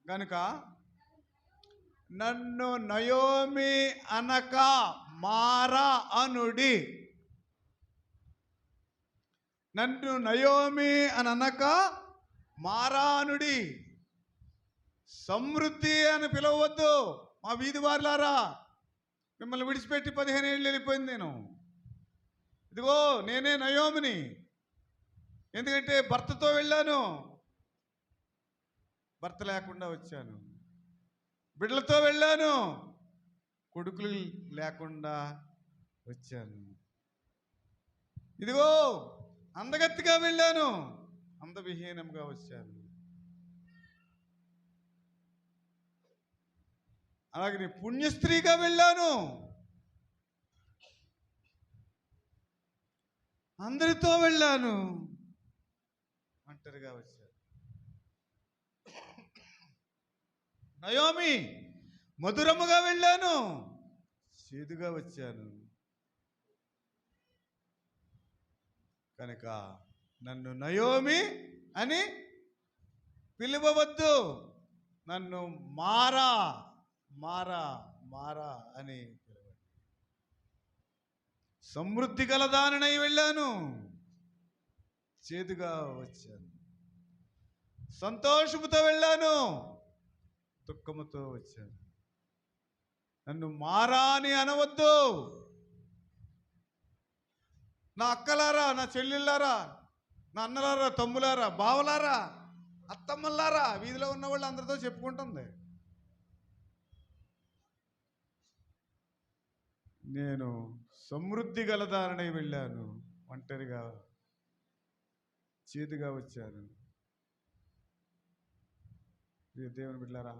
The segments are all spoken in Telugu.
గనుక నన్ను నయోమి అనక మారా అనుడి. నన్ను నయోమి అని అనక మారానుడి. సమృద్ధి అని పిలవద్దు. మా వీధి వారులారా, మిమ్మల్ని విడిచిపెట్టి 15 ఏళ్ళు వెళ్ళిపోయింది నేను. ఇదిగో నేనే నయోమిని. ఎందుకంటే భర్తతో వెళ్ళాను, భర్త లేకుండా వచ్చాను. బిడ్డలతో వెళ్ళాను, కొడుకులు లేకుండా వచ్చాను. ఇదిగో అందగత్తిగా వెళ్ళాను, అందవిహీనంగా వచ్చాను. అలాగే నీ పుణ్యస్త్రీగా వెళ్ళాను, అందరితో వెళ్ళాను, ఒంటరిగా వచ్చాను. నయోమి మధురముగా వెళ్ళాను, చేదుగా వచ్చాను. కనుక నన్ను నయోమి అని పిలువవద్దు, నన్ను మారా మారా మారా అని పిలవండి. సమృద్ధి గలదానై వెళ్ళాను, చేదుగా వచ్చాను. సంతోషముతో వెళ్ళాను, దుఃఖముతో వచ్చాను. నన్ను మారా అని అనవద్దు. నా అక్కలారా, నా చెల్లెళ్ళారా, నా అన్నలారా, తమ్ములారా, బావలారా, అత్తమ్మలారా, వీధిలో ఉన్న వాళ్ళు అందరితో చెప్పుకుంటుంది, నేను సమృద్ధి గలదానై వెళ్ళాను, ఒంటరిగా చేదుగా వచ్చాను. దేవుని బిడ్డలారా,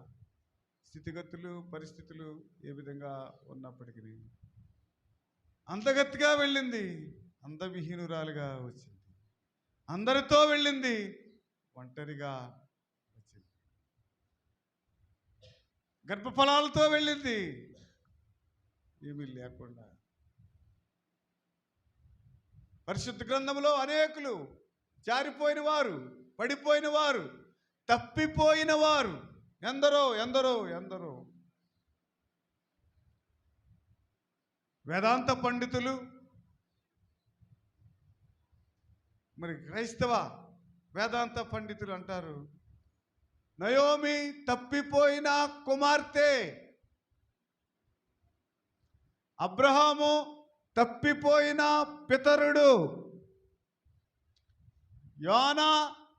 స్థితిగతులు పరిస్థితులు ఏ విధంగా ఉన్నప్పటికీ అందగత్తిగా వెళ్ళింది, అందవిహీనురాలుగా వచ్చింది. అందరితో వెళ్ళింది, ఒంటరిగా వచ్చింది. గర్భఫలాలతో వెళ్ళింది, ఏమీ లేకుండా. పరిశుద్ధ గ్రంథంలో అనేకులు జారిపోయిన వారు, పడిపోయిన వారు, తప్పిపోయిన వారు ఎందరో ఎందరో ఎందరో. వేదాంత పండితులు, మరి క్రైస్తవ వేదాంత పండితులు అంటారు, నయోమి తప్పిపోయిన కుమార్తె, అబ్రహాము తప్పిపోయిన పితరుడు, యోనా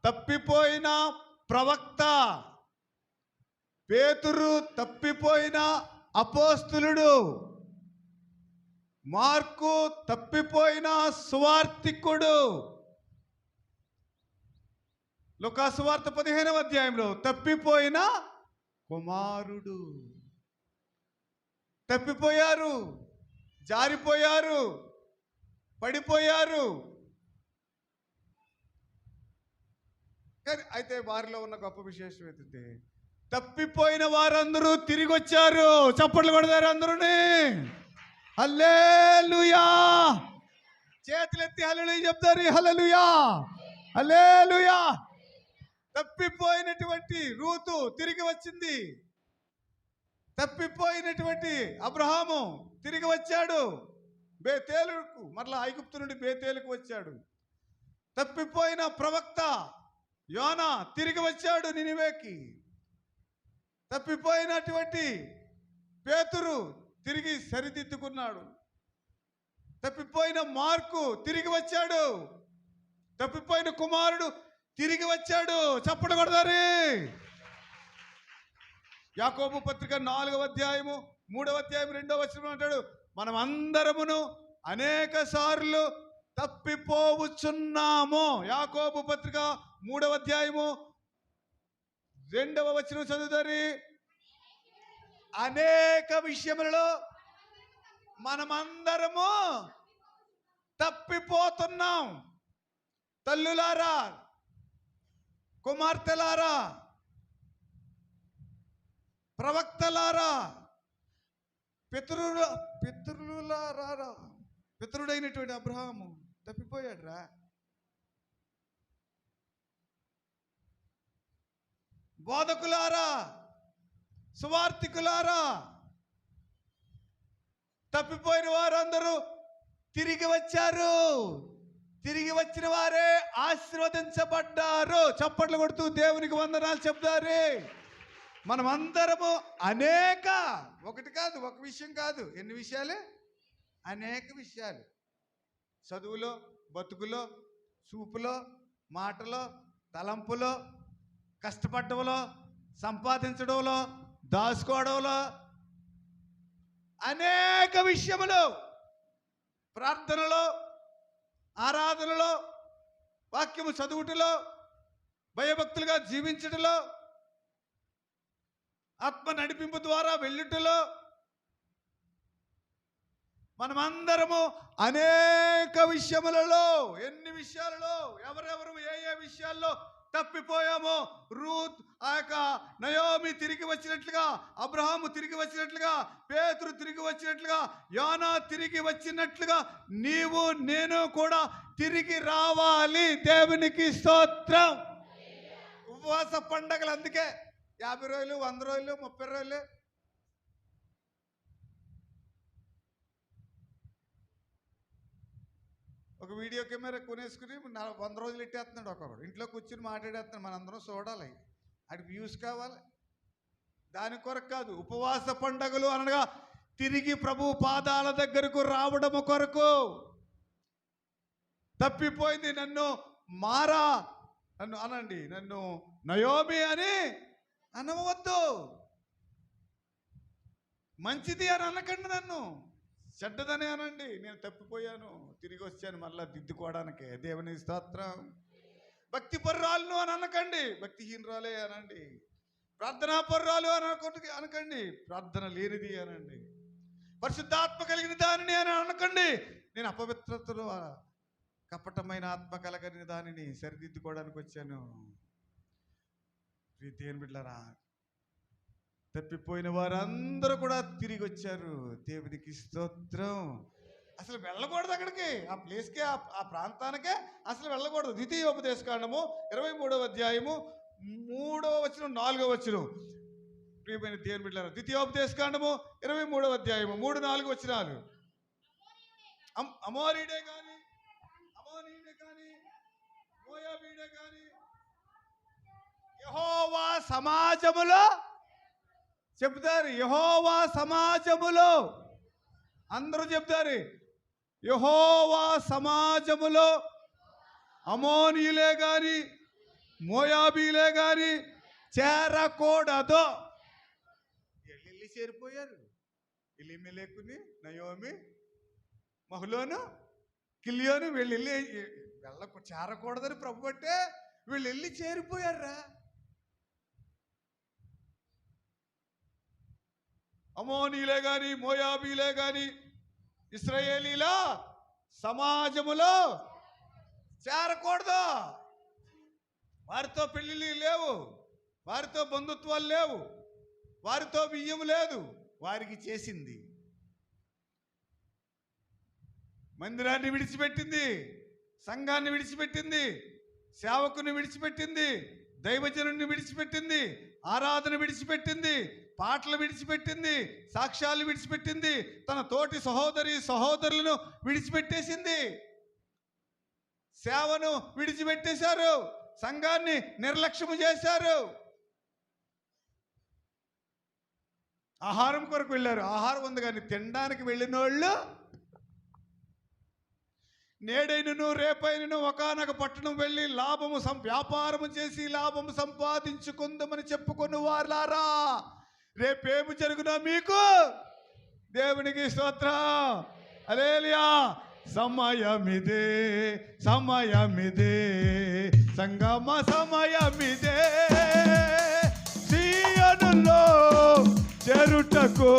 తప్పిపోయిన ప్రవక్త, పేతురు తప్పిపోయిన అపోస్తులుడు, మార్కు తప్పిపోయిన సువార్తికుడు, లూకా సువార్త 15వ అధ్యాయంలో తప్పిపోయిన కుమారుడు. తప్పిపోయారు, జారిపోయారు, పడిపోయారు. అయితే వారిలో ఉన్న గొప్ప విశేషం ఏంటంటే తప్పిపోయిన వారందరూ తిరిగి వచ్చారు. చప్పట్లు కొడతారు అందరూని. హల్లెలూయా. చేతులెత్తి హల్లెలూయా చెప్తారు. హల్లెలూయా, హల్లెలూయా. తప్పిపోయినటువంటి రూతు తిరిగి వచ్చింది. తప్పిపోయినటువంటి అబ్రహాము తిరిగి వచ్చాడు బేతేలుకు, మరలా ఐగుప్తు నుండి బేతేలుకు వచ్చాడు. తప్పిపోయిన ప్రవక్త యోనా తిరిగి వచ్చాడు నినివేకి. తప్పిపోయినటువంటి పేతురు తిరిగి సరిదిద్దుకున్నాడు. తప్పిపోయిన మార్కు తిరిగి వచ్చాడు. తప్పిపోయిన కుమారుడు తిరిగి వచ్చాడు. చప్పట్లు కొడతారు. యాకోబు పత్రిక 4వ అధ్యాయము 3వ అధ్యాయం 2వ వచనం అంటాడు, మనం అందరమును అనేక సార్లు తప్పిపోవచ్చున్నాము. యాకోబు పత్రిక 3వ అధ్యాయము 2వ వచనం చదువుతారు. అనేక విషయములలో మనమందరము తప్పిపోతున్నాం. తల్లులారా, కుమార్తెలారా, ప్రవక్తలారా, పితరులారా, పితరుడైనటువంటి అబ్రహాము తప్పిపోయాడు రా. బోధకులారా, సువార్థికులారా, తప్పిపోయిన వారందరూ తిరిగి వచ్చారు. తిరిగి వచ్చిన వారే ఆశీర్వదించబడ్డారు. చప్పట్లు కొడుతూ దేవునికి వందనాలు చెప్తారు. మనమందరము ఒకటి కాదు, ఒక విషయం కాదు, ఎన్ని విషయాలు? అనేక విషయాలు. చదువులో, బతుకులో, చూపులో, మాటలో, తలంపులో, కష్టపడడంలో, సంపాదించడంలో, దాచుకోవడంలో, అనేక విషయములు, ప్రార్థనలో, ఆరాధనలో, వాక్యము చదువుటలో, భయభక్తులుగా జీవించటంలో, ఆత్మ నడిపింపు ద్వారా వెళ్ళుటలో, మనమందరము అనేక విషయములలో, ఎన్ని విషయాలలో, ఎవరెవరు ఏ విషయాల్లో తప్పిపోయామో, రూత్ ఆ యొక్క నయోమి తిరిగి వచ్చినట్లుగా, అబ్రహాము తిరిగి వచ్చినట్లుగా, పేతురు తిరిగి వచ్చినట్లుగా, యోనా తిరిగి వచ్చినట్లుగా నీవు నేను కూడా తిరిగి రావాలి. దేవునికి స్తోత్రం. ఉపవాస పండగలు అందుకే 50 రోజులు, 100 రోజులు, 30 రోజులు. ఒక వీడియో కెమెరా కొనేసుకుని 100 రోజులు ఎట్టేస్తున్నాడు ఒక్కొక్కడు. ఇంట్లో కూర్చుని మాట్లాడేస్తున్నాడు. మనందరం చూడాలి, అది వ్యూస్ కావాలి. దాని కొరకు కాదు. ఉపవాస పండగలు అనగా తిరిగి ప్రభు పాదాల దగ్గరకు రావడము కొరకు. తప్పిపోయింది నన్ను నన్ను అనండి, నన్ను నయోమి అని అనవద్దు. మంచిది అని అనకండి, నన్ను చెడ్డదని అనండి. నేను తప్పిపోయాను, తిరిగి వచ్చాను మళ్ళా దిద్దుకోవడానికి. దేవుని స్తోత్రం. భక్తి పర్రాలను అని అనకండి, భక్తిహీనరాలే అనండి. ప్రార్థనా పర్రాలు అని అనకండి, ప్రార్థన లేనిది అనండి. పరిశుద్ధాత్మ కలిగిన దానిని అని అనకండి, నేను అపవిత్రతలో కపటమైన ఆత్మ కలగని దానిని సరిదిద్దుకోవడానికి వచ్చాను. దేవుని బిడ్డలారా, తప్పిపోయిన వారందరూ కూడా తిరిగి వచ్చారు. దేవునికి స్తోత్రం. అసలు వెళ్ళకూడదు అక్కడికి, ఆ ప్లేస్కే, ఆ ప్రాంతానికే అసలు వెళ్ళకూడదు. ద్వితీయోపదేశకాండము 23వ అధ్యాయము 3వ వచనం 4వ వచనం. ప్రియమైన దేవుని బిడ్డలారా, ద్వితీయోపదేశకాండము 23వ అధ్యాయము 3-4 వచనాలు. అమోరీడే కానీ, మోయాబీడే కానీ యెహోవా సమాజములో చెప్తారు. యెహోవా సమాజములో అందరూ చెప్తారు. యెహోవా సమాజములో అమోనీయులే గాని, మోయాబీలే గాని చేరకూడదు. వెళ్ళి చేరిపోయారు. ఎలీమెలెకుని, నయోమి, మహలోను, కిలియోను వెళ్ళి చేరకూడదని ప్రభు అంటే వీళ్ళు వెళ్ళి చేరిపోయారా. అమోనీలే గాని, మోయాబీలే గాని ఇశ్రాయేలీల సమాజములో చేరకూడదు. వారితో పెళ్ళిళ్ళు లేవు, వారితో బంధుత్వాలు లేవు, వారితో బియ్యం లేదు. వారికి చేసింది మందిరాన్ని విడిచిపెట్టింది, సంఘాన్ని విడిచిపెట్టింది, సేవకుని విడిచిపెట్టింది, దైవజనుడిని విడిచిపెట్టింది, ఆరాధన విడిచిపెట్టింది, పాటలు విడిచిపెట్టింది, సాక్ష్యాలు విడిచిపెట్టింది, తన తోటి సహోదరులను విడిచిపెట్టేసింది, సేవను విడిచిపెట్టేశారు, సంఘాన్ని నిర్లక్ష్యము చేశారు. ఆహారం కొరకు వెళ్ళారు. ఆహారం ఉంది కానీ తినడానికి వెళ్ళిన వాళ్ళు నేడైనను రేపైనను ఒకానొక పట్టణం వెళ్ళి వ్యాపారము చేసి లాభము సంపాదించుకుందామని చెప్పుకున్న వారులారా, రేపేమి జరుగునా మీకు? దేవునికి స్తోత్రం. హల్లెలూయా. సమయమిదే, సమయమిదే, సంగమ సమయమిదే, సీయోనులో చేరుటకు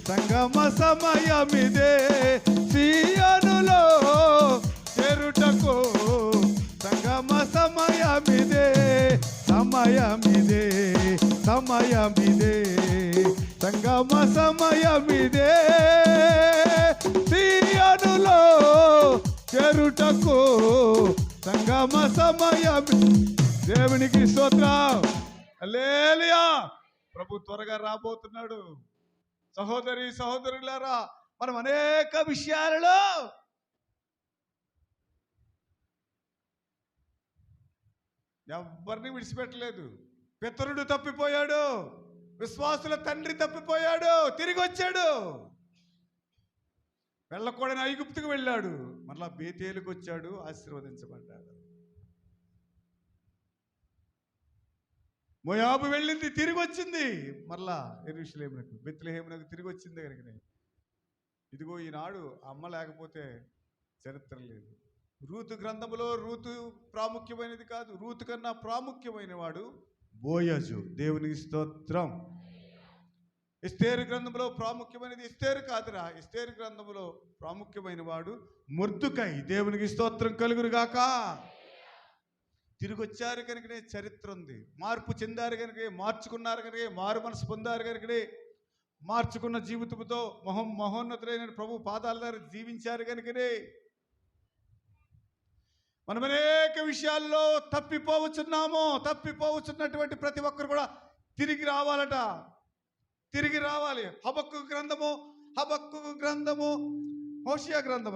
సంగమ సమయమిదే, సీయోనులో చేరుటకు సంగమ సమయమిదే, సమయమిదే, సమయమిదే, సంగమ సమయమిదే, సీయోనులో చేరుటకు సంగమ సమయమి. దేవునికి స్తోత్రం. హల్లెలూయా. ప్రభు త్వరగా రాబోతున్నాడు. సహోదరి సహోదరులారా, మనం అనేక విషయాలలో ఎవరిని విడిచిపెట్టలేదు. పితరుడు తప్పిపోయాడు, విశ్వాసుల తండ్రి తప్పిపోయాడు, తిరిగి వచ్చాడు. వెళ్ళకూడని ఐగుప్తుకు వెళ్ళాడు, మరలా బేతేలుకు వచ్చాడు, ఆశీర్వదించబడ్డాడు. మోయాబు వెళ్ళింది, తిరిగి వచ్చింది, మరలా యెరూషలేమునకు బెత్లెహేమునకు తిరిగి వచ్చింది దగ్గరికి. ఇదిగో ఈనాడు అమ్మ లేకపోతే చరిత్ర లేదు. రూతు గ్రంథములో రూతు ప్రాముఖ్యమైనది కాదు, రూతు కన్నా ప్రాముఖ్యమైన వాడు బోయజు. దేవునికి స్తోత్రం. ఎస్తేరు గ్రంథంలో ప్రాముఖ్యమైనది ఎస్తేరు కాదురా, ఎస్తేరు గ్రంథంలో ప్రాముఖ్యమైన వాడు మొర్దుకై. దేవునికి స్తోత్రం కలుగురుగాక. తిరిగి వచ్చారు కనుకనే చరిత్ర ఉంది. మార్పు చెందారు కనుక, మార్చుకున్నారు కనుక, మారు మనసు పొందారు కనుకనే, మార్చుకున్న జీవితంతో మహోన్నతులైన ప్రభు పాదాల దగ్గర జీవించారు కనుకనే మనం అనేక విషయాల్లో తప్పిపోవచ్చున్నాము. తప్పిపోవచ్చున్నటువంటి ప్రతి ఒక్కరు కూడా తిరిగి రావాలట, తిరిగి రావాలి. హబక్కు గ్రంథము హోషియా గ్రంథం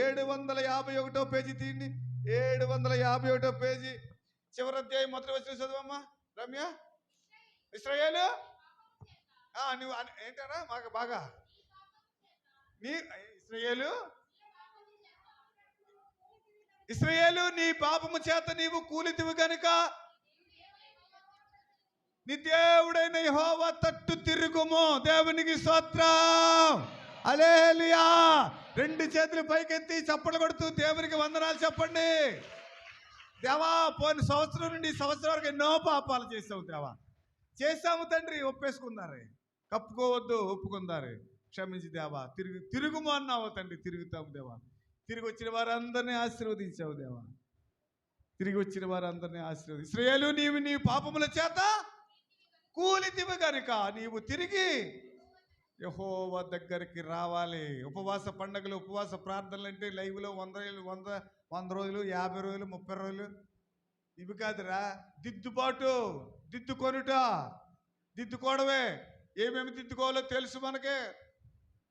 751 పేజీ తీయండి. 751 పేజీ చివరి అధ్యాయం మొదటి వచ్చిన చదువమ్మా రమ్య. ఇశ్రాయేలు నువ్వు ఏంటారా మాకు బాగా ఇశ్రాయేలు నీ పాపము చేత నీవు కూలితివి గనుక నీ దేవుడైన యెహోవా తట్టు తిరుగుము. దేవునికి స్తోత్రం. హల్లెలూయా. 2 చేతులు పైకెత్తి చప్పట్లు కొడుతూ దేవునికి వందనాలు చెప్పండి. దేవా, పోయిన సంవత్సరం నుండి ఈ సంవత్సరం వరకు ఎన్నో పాపాలు చేసావు దేవా. చేసాము తండ్రి, ఒప్పేసుకుందారే. కప్పుకోవద్దు, ఒప్పుకుందారే. క్షమించి దేవా. తిరుగుము అన్నావు తండ్రి, తిరుగుతాము దేవా. తిరిగి వచ్చిన వారందరినీ ఆశీర్వదించావు దేవా. తిరిగి వచ్చిన వారందరినీ ఆశీర్వది. ఇశ్రాయేలు నీవు నీ పాపముల చేత కూలితివి గనుక నీవు తిరిగి యెహోవా దగ్గరికి రావాలి. ఉపవాస పండుగలు, ఉపవాస ప్రార్థనలు అంటే లైవ్లో 100 రోజులు, 50 రోజులు, 30 రోజులు ఇవి కాదురా. దిద్దుబాటు, దిద్దుకోవడమే. ఏమేమి దిద్దుకోవాలో తెలుసు మనకే.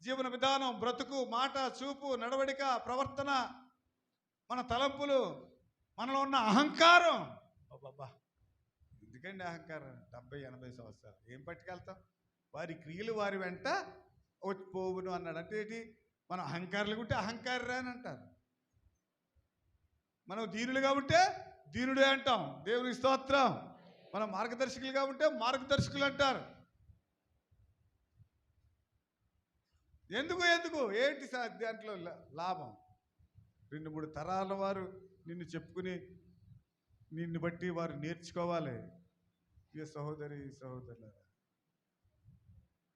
జీవన విధానం, బ్రతుకు, మాట, చూపు, నడవడిక, ప్రవర్తన, మన తలంపులు, మనలో ఉన్న అహంకారం. బాబా, ఎందుకండి అహంకారం? 70-80 సంవత్సరాలు ఏం పట్టుకెళ్తాం? వారి క్రియలు వారి వెంట పోవును అన్నాడు. అంటే ఏంటి? మనం అహంకారులుగా ఉంటే అహంకారిరా అని అంటారు. మనం దీనులుగా ఉంటే దీనుడే అంటాం. దేవునికి స్తోత్రం. మనం మార్గదర్శకులుగా ఉంటే మార్గదర్శకులు అంటారు. ఎందుకు ఏంటి దాంట్లో లాభం? 2-3 తరాల వారు నిన్ను చెప్పుకుని నిన్ను బట్టి వారు నేర్చుకోవాలి. ఇక సహోదరులారా,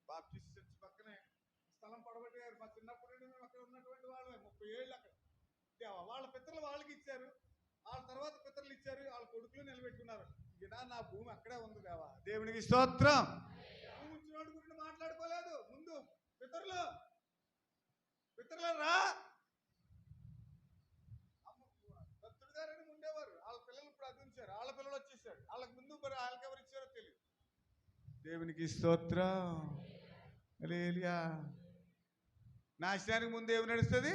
బాప్టిస్ట్ చర్చ్ పక్కనే స్థలం పడగొట్టారు. మా చిన్నప్పుడు మేము అక్కడ ఉన్నటువంటి వాళ్ళే 30 ఏళ్ళు అక్కడ. వాళ్ళ పితరులు వాళ్ళకి ఇచ్చారు, వాళ్ళ తర్వాత పితరులు ఇచ్చారు, వాళ్ళ కొడుకులు నిలబెట్టుకున్నారు. ఇక నా భూమి అక్కడే ఉంది దేవా. దేవునికి స్తోత్రం. భూమి ఇచ్చినోడి గురించి మాట్లాడుకోలేదు. ముందు పితరులు రా. భక్తుడు గారని ఉండేవారు, వాళ్ళ పిల్లలు ఇప్పుడు అదించారు, వాళ్ళ పిల్లలు వచ్చేసారు. వాళ్ళకి ముందు మరి వాళ్ళకి ఎవరు ఇచ్చారో తెలియదు. దేవునికి స్తోత్రం. హల్లెలూయా. నాశనానికి ముందు ఏమి నడుస్తుంది?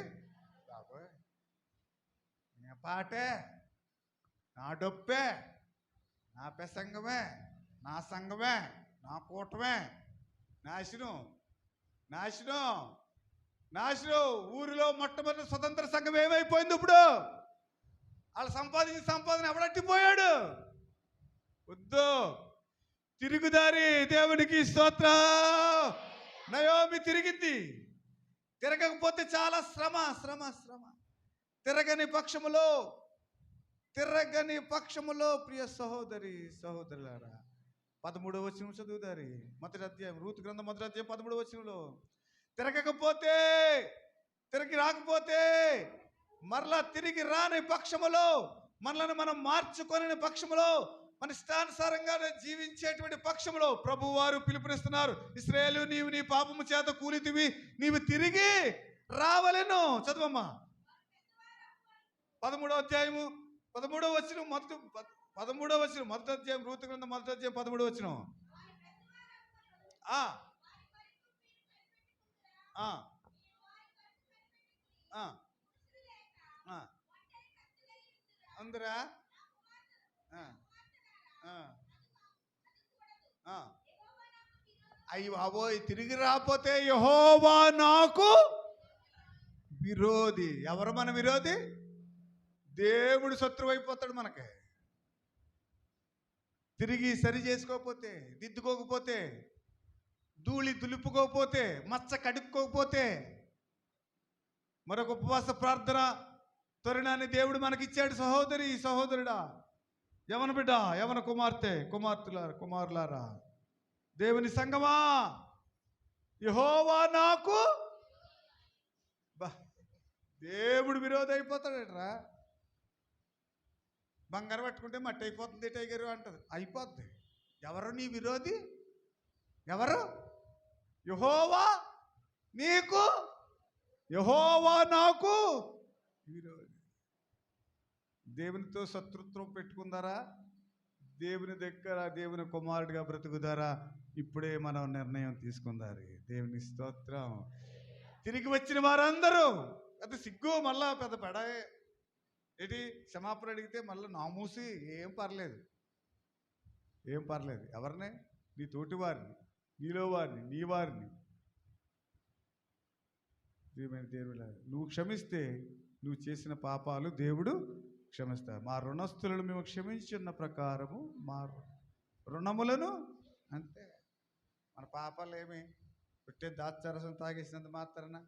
బాబోయ్, నా పాటే, నా డొప్పే, నా ప్రసంగమే, నా సంఘమే, నా కూటమే. నాశనం. ఊరిలో మొట్టమొదటి స్వతంత్ర సంఘం ఏమైపోయింది? ఇప్పుడు వాళ్ళు సంపాదించిన సంపాదన ఎవడట్టిపోయాడు? వద్దు, తిరుగుదారి. దేవునికి స్తోత్రం. నయోమి తిరిగింది. తిరగకపోతే చాలా శ్రమ. తిరగని పక్షములో ప్రియ సహోదరులారా, 13వ వచనం చదువుదారి. మొదటి అధ్యాయం, రూతు గ్రంథం 1వ అధ్యాయం 13వ వచనంలో, తిరిగి రాకపోతే, మరలా తిరిగి రాని పక్షములో, మనల్ని మనం మార్చుకొని పక్షములో, మన ఇష్టానుసారంగా జీవించేటువంటి పక్షంలో ప్రభు వారు పిలుపునిస్తున్నారు. ఇశ్రాయేలు నీవు నీ పాపము చేత కూలితివి, నీవు తిరిగి రావలెను. చదువమ్మా. 13వ అధ్యాయము 13వ వచనం 13వ వచనం, మొదటి అధ్యాయం, రూతు గ్రంథం 1వ అధ్యాయం 13వ వచనం. ఆ, ఆ, ఆ, ఆ. అందరా అయ్యి బాబోయ్, తిరిగి రాకపోతే యెహోవా నాకు విరోధి. ఎవరు మన విరోధి? దేవుడు శత్రువు అయిపోతాడు మనకి. తిరిగి సరి చేసుకోకపోతే, దిద్దుకోకపోతే, ధూళి దులుపుకోకపోతే, మచ్చ కడుక్కోకపోతే. మరొక ఉపవాస ప్రార్థన తరుణాన్ని దేవుడు మనకిచ్చాడు. సహోదరి, సహోదరుడా, యవన బిడ్డ, యవన కుమార్తె, కుమారులారా, దేవుని సంగమా, యెహోవా నాకు దేవుడు విరోధి అయిపోతాడట్రా. బంగారం పట్టుకుంటే మట్టి అయిపోతుంది టైగరు అంటది, అయిపోద్ది. ఎవరు నీ విరోధి? ఎవరు? యెహోవా నీకు, యెహోవా నాకు విరోధి. దేవునితో శత్రుత్వం పెట్టుకుందారా? దేవుని దగ్గర దేవుని కుమారుడిగా బ్రతుకుదారా? ఇప్పుడే మనం నిర్ణయం తీసుకుందారు. దేవుని స్తోత్రం. తిరిగి వచ్చిన వారందరూ పెద్ద సిగ్గు, మళ్ళా పెద్ద పెడాయే ఏంటి, క్షమాపణ అడిగితే మళ్ళీ నామూసి, ఏం పర్లేదు, ఏం పర్లేదు. ఎవరిని? నీ తోటి వారిని, నీలో వారిని, నీ వారిని. దేవుడు నువ్వు క్షమిస్తే నువ్వు చేసిన పాపాలు దేవుడు క్షమిస్తాడు. మా రుణస్థులను మేము క్షమించున్న ప్రకారము మా రుణములను, అంతే. మన పాపాలు ఏమి పుట్టే దాచరసం తాగేసినంత మాత్రాన,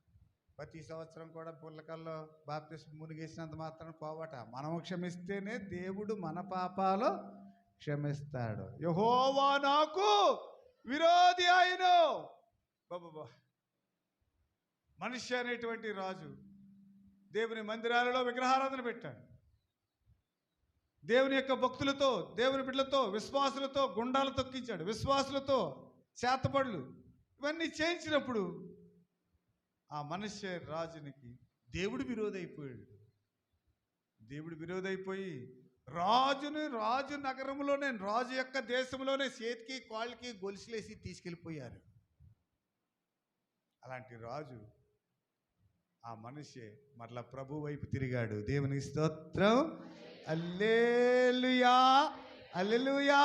ప్రతి సంవత్సరం కూడా పుల్లకల్లో బాప్తిస్మం మునిగేసినంత మాత్రాన పోవట. మనము క్షమిస్తేనే దేవుడు మన పాపాలు క్షమిస్తాడు. యెహోవా నాకు విరోధి ఆయను. బాబా, మనిషి అనేటువంటి రాజు దేవుని మందిరాలలో విగ్రహారాధన పెట్టాడు. దేవుని యొక్క భక్తులతో, దేవుని బిడ్డలతో, విశ్వాసులతో గుండాలు తొక్కించాడు. విశ్వాసులతో చేతపడులు ఇవన్నీ చేయించినప్పుడు ఆ మనుష్య రాజునికి దేవుడు విరోధైపోయాడు. దేవుడు విరోధైపోయి రాజు నగరంలోనే, రాజు యొక్క దేశంలోనే చేతికి కాళ్ళకి గొలుసులేసి తీసుకెళ్ళిపోయారు. అలాంటి రాజు, ఆ మనిషి మరలా ప్రభు వైపు తిరిగాడు. దేవుని స్తోత్రం. హల్లెలూయా, హల్లెలూయా.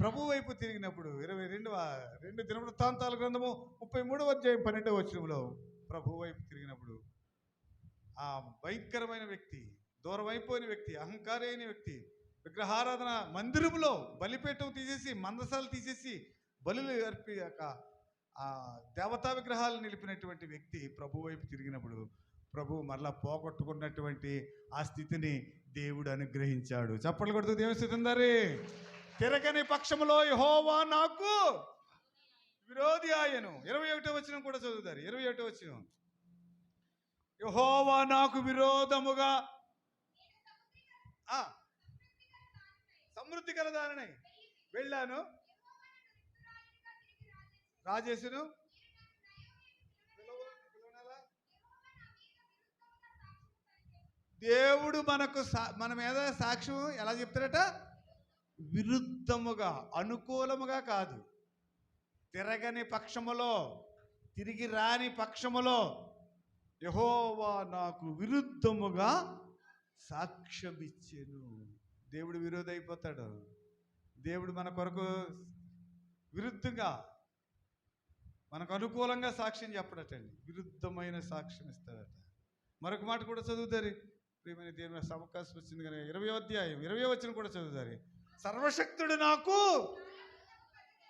ప్రభు వైపు తిరిగినప్పుడు 22 దినవృత్తాంతాల గ్రంథము 33వ అధ్యాయం 12వ వచనంలో ప్రభు వైపు తిరిగినప్పుడు ఆ భయంకరమైన వ్యక్తి, దూరం అయిపోయిన వ్యక్తి, అహంకారి అయిన వ్యక్తి, విగ్రహారాధన మందిరంలో బలిపీఠం తీసేసి, మందసాలు తీసేసి, బలులు అర్పి ఆ దేవతా విగ్రహాలు నిలిపినటువంటి వ్యక్తి ప్రభు వైపు తిరిగినప్పుడు ప్రభు మరలా పోగొట్టుకున్నటువంటి ఆ స్థితిని దేవుడు అనుగ్రహించాడు. చప్పట్లు కొడుతూ దేవుని స్థితి ఉందారి. తిరగని పక్షములో యెహోవా నాకు విరోధి ఆయను. 21వ వచనం కూడా చదువుతారు. 21వ వచనం, యెహోవా నాకు విరోధముగా సమృద్ధి కలదానని వెళ్ళాను, రాజేసును దేవుడు మన మీద సాక్ష్యం ఎలా చెప్తారట? విరుద్ధముగా, అనుకూలముగా కాదు. తిరగని పక్షములో, తిరిగి రాని పక్షములో యెహోవా నాకు విరుద్ధముగా సాక్ష్యమిచ్చెను. దేవుడు విరోధి అయిపోతాడు. దేవుడు మన కొరకు విరుద్ధంగా, మనకు అనుకూలంగా సాక్ష్యం చెప్పడటండి, విరుద్ధమైన సాక్ష్యం ఇస్తాడట. మరొక మాట కూడా చదువుతారు ప్రియమైన దేవుని అవకాశం వచ్చింది కానీ 20వ అధ్యాయం 20వ వచనం కూడా చదువుతారు. సర్వశక్తుడు నాకు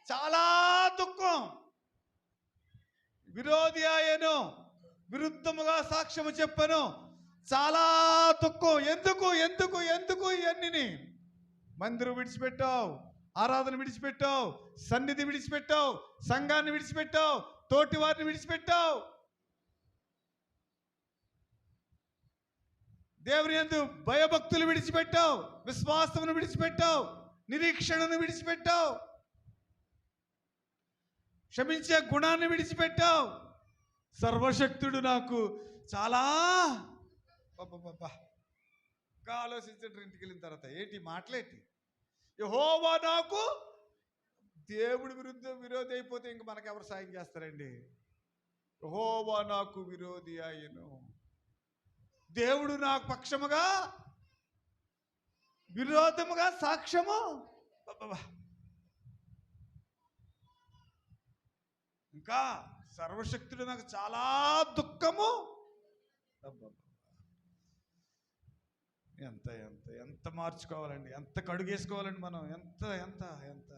చాలా దుఃఖం, విరోధి ఆయను, విరుద్ధముగా సాక్ష్యము చెప్పను, చాలా దుఃఖం. ఎందుకు ఎందుకు ఎందుకు ఇవన్నీ? మందిరం విడిచిపెట్టావు, ఆరాధన విడిచిపెట్టావు, సన్నిధి విడిచిపెట్టావు, సంఘాన్ని విడిచిపెట్టావు, తోటి వారిని విడిచిపెట్టావు, దేవుని యందు భయభక్తులు విడిచిపెట్టావు, విశ్వాసమును విడిచిపెట్టావు, నిరీక్షణను విడిచిపెట్టావు, క్షమించే గుణాన్ని విడిచిపెట్టావు. సర్వశక్తుడు నాకు చాలా ఆలోచించండి. ఇంటికి వెళ్ళిన తర్వాత ఏంటి మాటలేంటి? యెహోవా నాకు దేవుడి విరోధి అయిపోతే ఇంక మనకెవరు సాయం చేస్తారండి? యెహోవా నాకు విరోధి అయ్యను. దేవుడు నాకు పక్షముగా విరోధముగా సాక్ష్యము. అబ్బబ్బా. ఇంకా సర్వశక్తుడు నాకు చాలా దుఃఖము. అబ్బబ్బా. ఎంత ఎంత ఎంత మార్చుకోవాలండి, ఎంత కడుగేసుకోవాలండి మనం, ఎంత ఎంత ఎంత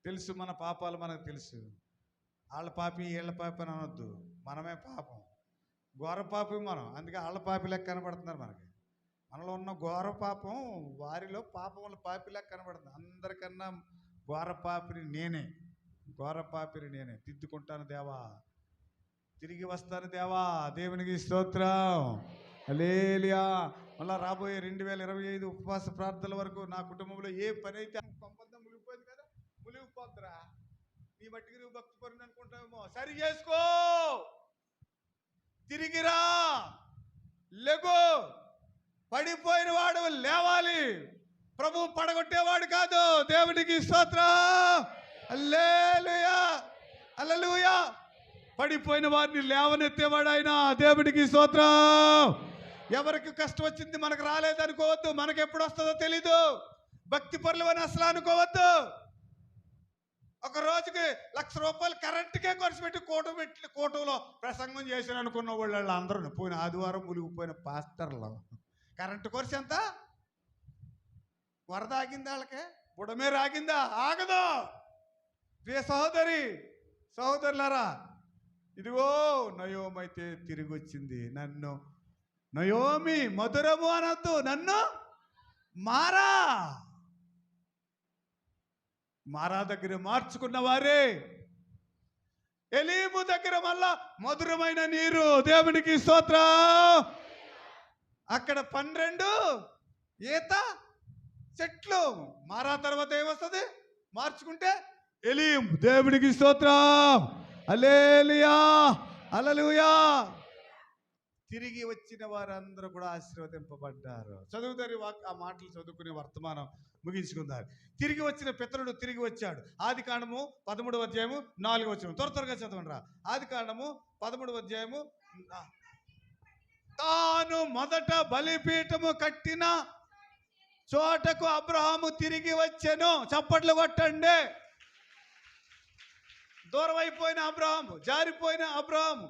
తెలుసు. మన పాపాలు మనకు తెలుసు. వాళ్ళ పాపి వీళ్ళ పాపి అని అనొద్దు, మనమే పాపం, ఘోర పాపి మనం. అందుకే వాళ్ళ పాపి లెక్క కనపడుతున్నారు మనకి. మనలో ఉన్న ఘోర పాపం వారిలో పాపముల పాపి లెక్క కనపడుతుంది. అందరికన్నా ఘోర పాపిని నేనే, ఘోర పాపిని నేనే. దిద్దుకుంటాను దేవా, తిరిగి వస్తాను దేవా. దేవునికి స్తోత్రం, హల్లెలూయా. మళ్ళా రాబోయే 2025 ఉపవాస ప్రార్థనల వరకు నా కుటుంబంలో ఏ పని అయితే పంపంతా మునిగిపోయింది కదా, మునిగిపోద్దురా. నీ మట్టికి నువ్వు భక్తి పరుని అనుకుంటావేమో, సరి చేసుకో, తిరిగిరా, లెగు. పడిపోయిన వాడు లేవాలి, ప్రభు పడగొట్టేవాడు కాదు. దేవునికి స్తోత్రం, హల్లెలూయా హల్లెలూయా. పడిపోయిన వారిని లేవనెత్తేవాడు ఆయన. దేవునికి స్తోత్రం. ఎవరికి కష్టం వచ్చింది మనకు రాలేదనుకోవద్దు, మనకు ఎప్పుడు వస్తుందో తెలీదు. భక్తి పరులు అని అసలు అనుకోవద్దు. ఒక రోజుకి ₹1,00,000 కరెంటుకే ఖర్చు పెట్టి కోటంలో ప్రసంగం చేశాను అనుకున్న వాళ్ళు అందరూ పోయిన ఆదివారం మునిగిపోయిన పాస్టర్లు. కరెంటు ఖర్చు ఎంత? వరద ఆగిందా? వాళ్ళకే బుడమే రాగిందా? ఆగదు. ప్రియ సహోదరి సహోదరులారా, ఇదిగో నయోమి అయితే తిరిగి వచ్చింది. నన్ను నయోమి మధురము అనొద్దు, నన్ను మారా మారా దగ్గర మార్చుకున్న వారే. ఎలీము దగ్గర మళ్ళా మధురమైన నీరు. దేవునికి స్తోత్రం. అక్కడ 12 ఈత చెట్లు. మారా తర్వాత ఏమొస్తుంది? మార్చుకుంటే ఎలీం. దేవునికి స్తోత్రం, హల్లెలూయా హల్లెలూయా. తిరిగి వచ్చిన వారందరూ కూడా ఆశీర్వదింపబడ్డారు. చదువుతారు ఆ మాటలు చదువుకునే వర్తమానం ముగించుకుందారు. తిరిగి వచ్చిన పితరుడు తిరిగి వచ్చాడు. ఆది కాండము 13వ అధ్యాయము 4వ వచనం. త్వరగా చదవండి రా. ఆది కాండము 13వ అధ్యాయము. తాను మొదట బలిపీఠము కట్టిన చోటకు అబ్రహాము తిరిగి వచ్చెను. చప్పట్లు కొట్టండి. దూరం అయిపోయిన అబ్రహాము, జారిపోయిన అబ్రహాము,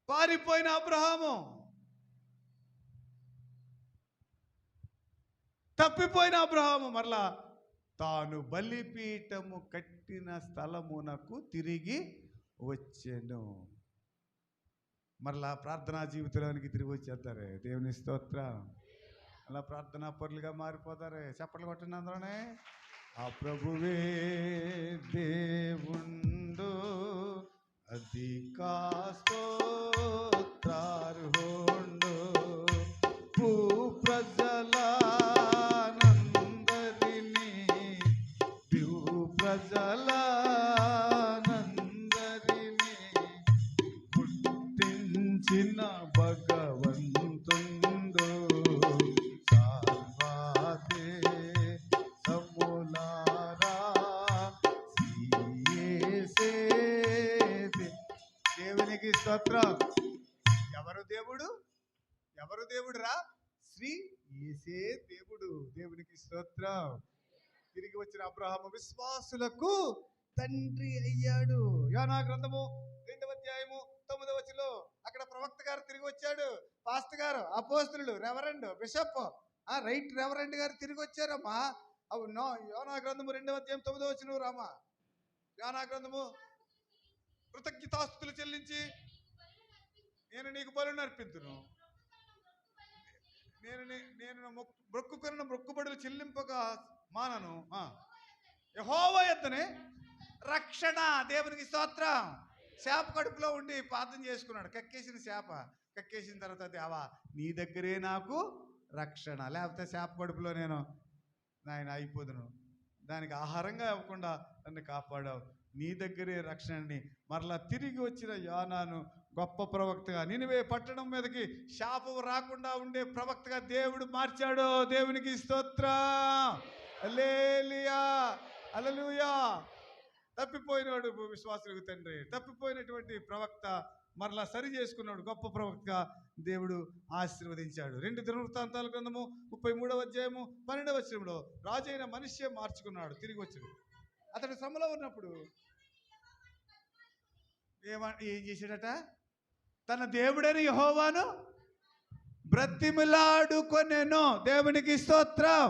పారిపోయిన అబ్రహాము, తప్పిపోయిన అబ్రహాము మరలా తాను బలిపీఠము కట్టిన స్థలమునకు తిరిగి వచ్చెను. మరలా ప్రార్థనా జీవితంలోనికి తిరిగి వచ్చేస్తారే. దేవుని స్తోత్రం. అలా ప్రార్థనా పరులుగా మారిపోతారే. చప్పట్లు కొట్టండి అందరూనే. ఆ ప్రభువే దేవుండు అధికా స్తోత్రార్హుండు. భూ ప్రజలందరినీ పుట్టించిన భగవంతుండు. దేవునికి స్తోత్రం. ఎవరు దేవుడు? ఎవరు దేవుడు రా? శ్రీ యేసే దేవుడు. దేవునికి స్తోత్రం. తిరిగి వచ్చిన అబ్రహాము విశ్వాసులకు తండ్రి అయ్యాడు. యోనా గ్రంథము 2వ అధ్యాయము 9వ వచనంలో అక్కడ ప్రవక్త గారు తిరిగి వచ్చాడు. పాస్టర్ గారు, అపోస్తలుడు, రెవరెండ్, బిషప్, రైట్ రెవరెండ్ గారు తిరిగి వచ్చారమ్మా. అవును. యోనా గ్రంథము 2వ అధ్యాయం 9వ వచనం రామా. యోనా గ్రంథము. కృతజ్ఞతాస్తుతులు చెల్లించి నేను నీకు బలులను అర్పింతును. నేను మొక్కుకున్న మొక్కుబడులు చెల్లింపగా మానను. యెహోవా యొద్దనే రక్షణ. దేవునికి స్తోత్రం. శాప కడుపులో ఉండి ప్రార్థన చేసుకున్నాడు. కక్కేసిన శాప కక్కేసిన తర్వాత దేవా నీ దగ్గరే నాకు రక్షణ, లేకపోతే శాప కడుపులో నేను నాయన అయిపోదును. దానికి ఆహారంగా ఇవ్వకుండా నన్ను కాపాడావు. నీ దగ్గరే రక్షణని. మరలా తిరిగి వచ్చిన యోనాను గొప్ప ప్రవక్తగా, నినివే పట్టణం మీదకి శాపం రాకుండా ఉండే ప్రవక్తగా దేవుడు మార్చాడు. దేవునికి స్తోత్రం. హల్లెలూయా, హల్లెలూయా. తప్పిపోయినవాడు విశ్వాసులకు తండ్రి, తప్పిపోయినటువంటి ప్రవక్త మరలా సరి చేసుకున్నాడు, గొప్ప ప్రవక్తగా దేవుడు ఆశీర్వదించాడు. 2 దినవృత్తాంతాల గ్రంథము 33వ అధ్యాయము 12వ వచనంలో రాజైన మనిషి మార్చుకున్నాడు, తిరిగి వచ్చాడు. అతడు శ్రమలో ఉన్నప్పుడు ఏం చేశాడట? తన దేవుడైన యెహోవాను బ్రతిమిలాడుకొనెను. దేవునికి స్తోత్రం.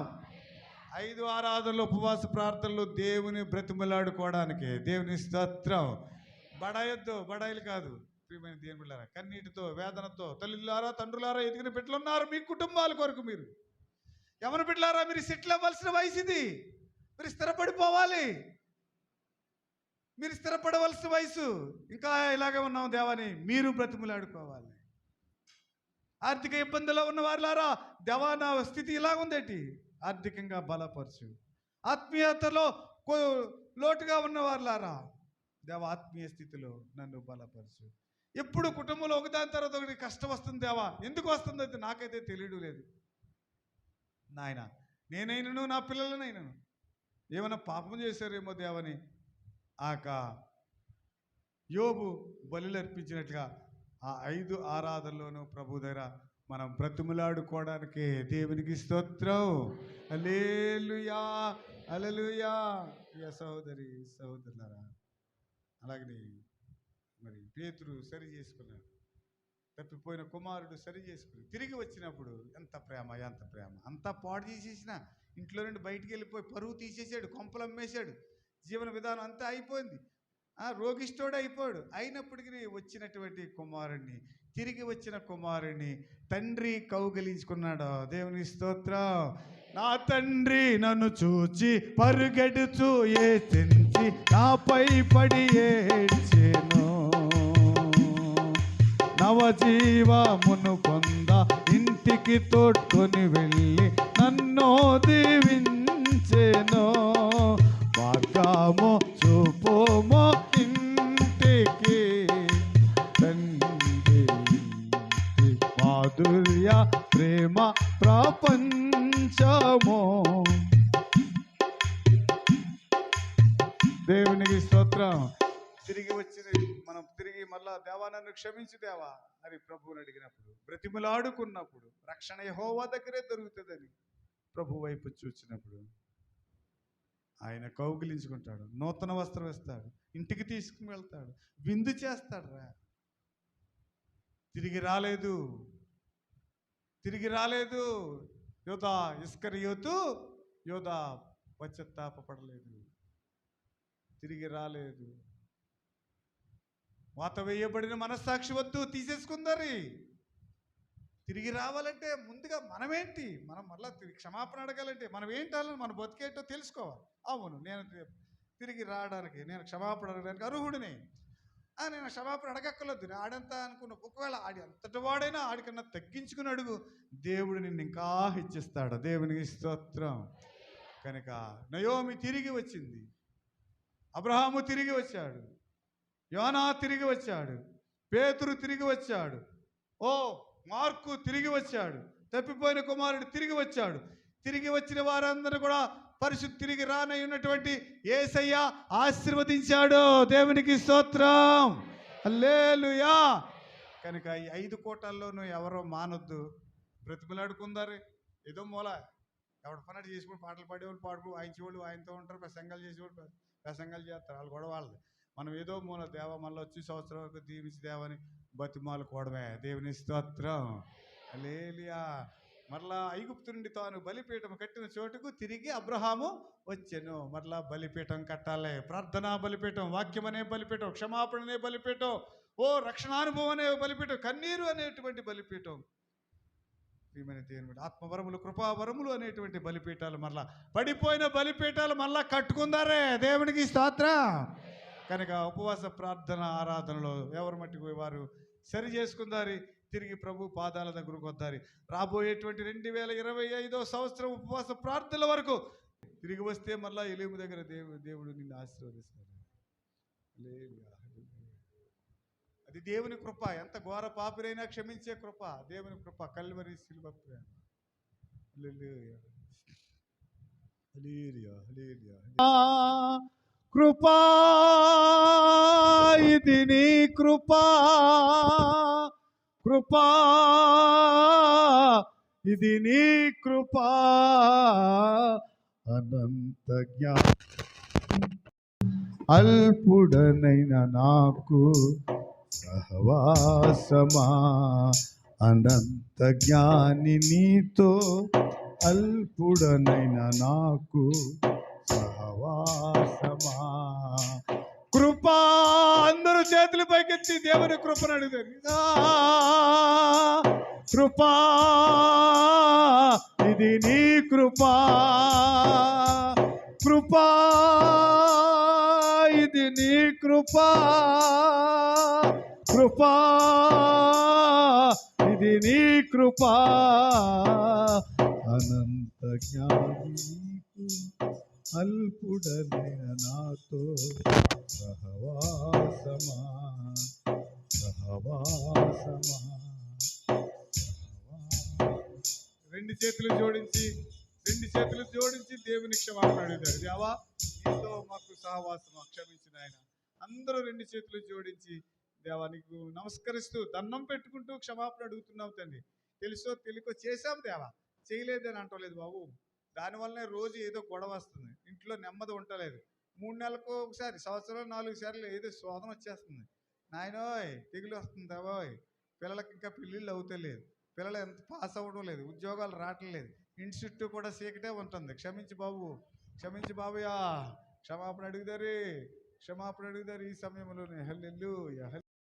5 ఆరాధనలు, ఉపవాస ప్రార్థనలు దేవుని బ్రతిమిలాడుకోవడానికి. దేవుని స్తోత్రం. బడాయొద్దు, బడాయిలు కాదు ప్రియమైన దేవుని బిడ్డలారా. కన్నీటితో, వేదనతో తల్లులారా, తండ్రులారా ఎదిగిన బిడ్డలున్నారు. మీ కుటుంబాల కొరకు మీరు ఎవరి బిడ్డలారా, మీరు సెటిల్ అవ్వాల్సిన వయసు ఇది. మీరు స్థిరపడిపోవాలి, మీరు స్థిరపడవలసిన వయసు. ఇంకా ఇలాగే ఉన్నాం దేవాని మీరు బ్రతిమలాడుకోవాలి. ఆర్థిక ఇబ్బందుల్లో ఉన్న వారులారా, దేవా నా స్థితి ఇలా ఉందేటి, ఆర్థికంగా బలపరచు. ఆత్మీయతలో లోటుగా ఉన్న వారులారా, దేవా ఆత్మీయ స్థితిలో నన్ను బలపరచు. ఎప్పుడు కుటుంబంలో ఒకదాని తర్వాత ఒకటి కష్టం వస్తుంది దేవా, ఎందుకు వస్తుందో అయితే నాకైతే తెలియడం లేదు నాయన. నేనైనను నా పిల్లలనైనను ఏమైనా పాపం చేశారేమో దేవని యోబు బలులు అర్పించినట్లుగా ఆ 5 ఆరాధనలోనూ ప్రభు దగ్గర మనం బ్రతిమలాడుకోవడానికి. దేవునికి స్తోత్రం. హల్లెలూయా, హల్లెలూయా. సహోదరి సహోదరులారా, అలాగనే మరి పేతురు సరి చేసుకున్నాడు, తప్పిపోయిన కుమారుడు సరి చేసుకుని తిరిగి వచ్చినప్పుడు ఎంత ప్రేమ, ఎంత ప్రేమ. అంతా పాడు చేసేసిన, ఇంట్లో నుండి బయటికి వెళ్ళిపోయి పరువు తీసేసాడు, కొంపలు అమ్మేశాడు, జీవన విధానం అంతా అయిపోయింది, రోగిష్ఠుడు అయిపోయాడు. అయినప్పటికీ వచ్చినటువంటి కుమారుణ్ణి, తిరిగి వచ్చిన కుమారుణ్ణి తండ్రి కౌగిలించుకున్నాడు. దేవుని స్తోత్రం. నా తండ్రి నన్ను చూచి పరుగెడుచు ఏడ్చి నాపై పడి ఏడ్చెను. నవజీవమును పొంద ఇంటికి తోడ్కొని వెళ్ళి నన్ను దీవించెను. మార్గము చూపుమో ఇంటికి తండ్రి, మాధుర్య ప్రేమ ప్రపంచమో. దేవునికి స్తోత్రం. తిరిగి వచ్చింది మనం తిరిగి మళ్ళా దేవా నన్ను క్షమించు దేవా అని ప్రభువుని అడిగినప్పుడు, బ్రతిమలాడుకున్నప్పుడు రక్షణ యెహోవా దగ్గరే దొరుకుతుందని ప్రభు వైపు చూచినప్పుడు ఆయన కౌగిలించుకుంటాడు, నూతన వస్త్రం వేస్తాడు, ఇంటికి తీసుకుని వెళ్తాడు, విందు చేస్తాడు. తిరిగి రాలేదు, తిరిగి రాలేదు. యోధా ఇస్కరియోతు యోధా పశ్చాత్తాపపడలేదు, తిరిగి రాలేదు. వాత వేయబడిన మనస్సాక్షి వద్దు, తీసేసుకుందరి. తిరిగి రావాలంటే ముందుగా మనమేంటి, మనం మళ్ళీ క్షమాపణ అడగాలంటే మనం ఏంటాలని, మన బతికేంటో తెలుసుకోవాలి. అవును, నేను తిరిగి రావడానికి, నేను క్షమాపణ అడగడానికి అర్హుడిని, నేను క్షమాపణ అడగక్కర్లేదు ఆడంతా అనుకున్న. ఒకవేళ ఆడి అంతటి వాడైనా ఆడికన్నా తగ్గించుకుని అడుగు, దేవుడు నిన్ను ఇంకా హెచ్చిస్తాడు. దేవునికి స్తోత్రం. కనుక నయోమి తిరిగి వచ్చింది, అబ్రహాము తిరిగి వచ్చాడు, యోనా తిరిగి వచ్చాడు, పేతురు తిరిగి వచ్చాడు, మార్కు తిరిగి వచ్చాడు, తప్పిపోయిన కుమారుడు తిరిగి వచ్చాడు. తిరిగి వచ్చిన వారందరూ కూడా పరిశుద్ధ తిరిగి రానై ఉన్నటువంటి యేసయ్య ఆశీర్వదించాడు. దేవునికి స్తోత్రం. హల్లెలూయా. కనుక ఈ 5 కోటల్లోనూ ఎవరో మానొద్దు, బ్రతిమలాడుకుందారు. ఏదో మూల ఎవడ పన్నట్టు చేసుకుని పాటలు పాడేవాళ్ళు పాడుకో, వాయించేవాళ్ళు ఆయనతో ఉంటారు, ప్రసంగాలు చేసేవాళ్ళు ప్రసంగాలు చేస్తారు, వాళ్ళు కూడా వాళ్ళది. మనం ఏదో మూల దేవ మళ్ళీ వచ్చి సంవత్సరం వరకు దీవించి దేవని బతిమాలుకోవడమే. దేవుని స్తోత్రం. హల్లెలూయా. మరలా ఐగుప్తు నుండి తాను బలిపీఠం కట్టిన చోటుకు తిరిగి అబ్రహాము వచ్చెను. మరలా బలిపీఠం కట్టాలి. ప్రార్థనా బలిపీఠం, వాక్యం అనే బలిపీఠం, క్షమాపణ అనే బలిపీఠం, రక్షణానుభవం అనే బలిపీఠం, కన్నీరు అనేటువంటి బలిపీఠం, ప్రియమైన దేవుని ఆత్మవరములు, కృపావరములు అనేటువంటి బలిపీఠాలు, మరలా పడిపోయిన బలిపీఠాలు మరలా కట్టుకుందారే. దేవునికి స్తోత్రం. కనుక ఉపవాస ప్రార్థన ఆరాధనలో ఎవరు మట్టుకు వారు సరి చేసుకుందారి, తిరిగి ప్రభు పాదాల దగ్గరకు వద్దారి. రాబోయేటువంటి 2025వ సంవత్సరం ఉపవాస ప్రార్థనల వరకు తిరిగి వస్తే మళ్ళా ఎలీము దగ్గర దేవుడు నిన్ను ఆశీర్వదిస్తాడు. అది దేవుని కృప. ఎంత ఘోర పాపిరైనా క్షమించే కృప, దేవుని కృప, కల్వరి శిలువ ప్రేమ. హల్లెలూయా, హల్లెలూయా, హల్లెలూయా. కృపా, ఇది నీ కృపా, కృపా, ఇది నీ కృపా, అనంత జ్ఞానం అల్పుడనైన నాకు సహవాసమా, అనంత జ్ఞాని నీతో అల్పుడనైన నాకు సహవాసమా. కృపా, అందరూ చేతులు పైకెత్తి దేవుని కృపను అడుగుతారు. కృపా, ఇది నీ కృపా, కృపా, ఇది నీ కృపా, కృపా, ఇది నీ కృపా, అనంత జ్ఞాని నీకు అల్పుడనైన నాతో సహవాసమా, సహవాసమా. రెండు చేతులు జోడించి దేవుని క్షమాపణ అడుగుతారు. దేవా, నీతో మాకు సహవాసమా, క్షమించిన ఆయన. అందరూ రెండు చేతులు జోడించి దేవానికి నమస్కరిస్తూ దండం పెట్టుకుంటూ క్షమాపణ అడుగుతున్నాం తండ్రి. తెలుసో తెలియకో చేశాం దేవా, చేయలేదని అంటలేదు బాబు. దానివల్లనే రోజు ఏదో గొడవ వస్తుంది, ఇంట్లో నెమ్మది ఉండలేదు. 3 నెలలకు ఒకసారి, సంవత్సరం 4 సార్లు ఏదో శోధన వచ్చేస్తుంది. నాయనోయ్, తెగులు వస్తుంది అవోయ్, పిల్లలకి ఇంకా పెళ్ళిళ్ళు అవుతలేదు, పిల్లలు ఎంత పాస్ అవ్వడం లేదు, ఉద్యోగాలు రావట్లేదు, ఇంటి చుట్టూ కూడా చీకటే ఉంటుంది. క్షమించి బాబు, క్షమించి బాబుయా. క్షమాపణ అడుగుదారు ఈ సమయంలోనే. హల్లెలూయా.